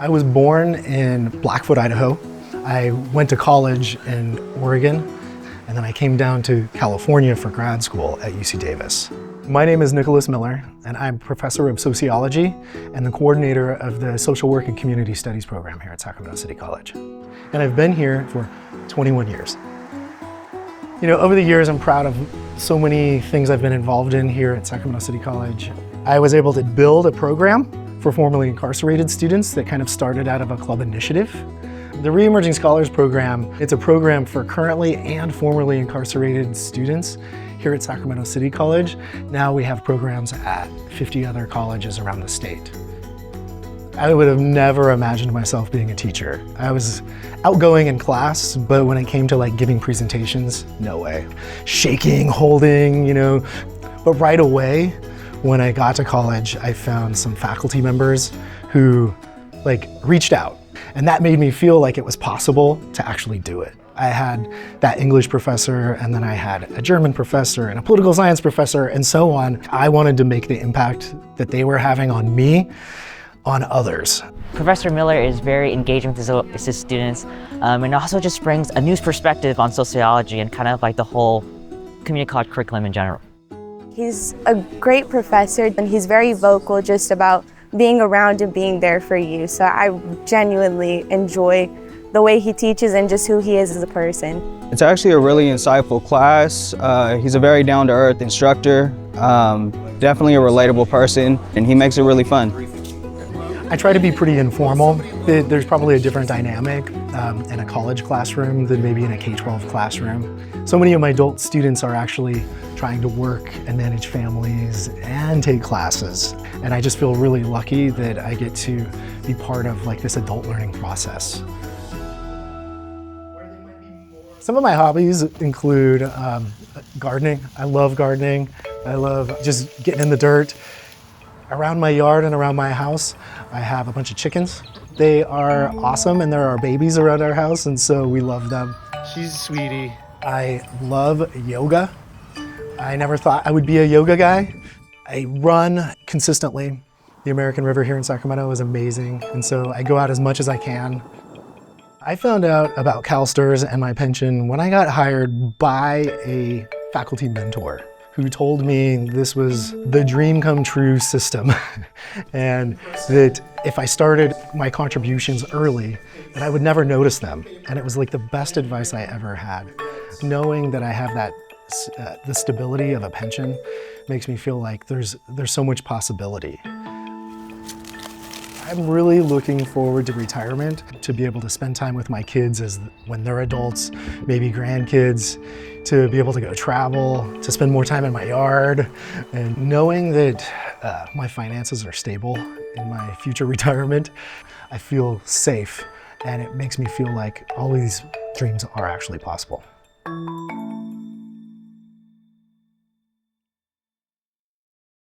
I was born in Blackfoot, Idaho. I went to college in Oregon, and then I came down to California for grad school at UC Davis. My name is Nicholas Miller, and I'm professor of sociology and the coordinator of the social work and community studies program here at Sacramento City College. And I've been here for 21 years. You know, over the years, I'm proud of so many things I've been involved in here at Sacramento City College. I was able to build a program for formerly incarcerated students that kind of started out of a club initiative. The Re-Emerging Scholars Program, it's a program for currently and formerly incarcerated students here at Sacramento City College. Now we have programs at 50 other colleges around the state. I would have never imagined myself being a teacher. I was outgoing in class, but when it came to like giving presentations, no way. Shaking, holding, you know, but right away, when I got to college, I found some faculty members who reached out, and that made me feel like it was possible to actually do it. I had that English professor, and then I had a German professor and a political science professor and so on. I wanted to make the impact that they were having on me, on others. Professor Miller is very engaging with his students, and also just brings a new perspective on sociology and kind of like the whole community college curriculum in general. He's a great professor, and he's very vocal just about being around and being there for you. So I genuinely enjoy the way he teaches and just who he is as a person. It's actually a really insightful class. He's a very down-to-earth instructor, definitely a relatable person, and he makes it really fun. I try to be pretty informal. There's probably a different dynamic in a college classroom than maybe in a K-12 classroom. So many of my adult students are actually trying to work and manage families and take classes. And I just feel really lucky that I get to be part of this adult learning process. Some of my hobbies include gardening. I love gardening. I love just getting in the dirt. Around my yard and around my house, I have a bunch of chickens. They are awesome, and there are babies around our house, and so we love them. She's a sweetie. I love yoga. I never thought I would be a yoga guy. I run consistently. The American River here in Sacramento is amazing, and so I go out as much as I can. I found out about CalSTRS and my pension when I got hired by a faculty mentor who told me this was the dream come true system and that if I started my contributions early, that I would never notice them. And it was like the best advice I ever had. Knowing that I have that the stability of a pension makes me feel like there's so much possibility. I'm really looking forward to retirement, to be able to spend time with my kids when they're adults, maybe grandkids, to be able to go travel, to spend more time in my yard, and knowing that my finances are stable in my future retirement, I feel safe, and it makes me feel like all these dreams are actually possible.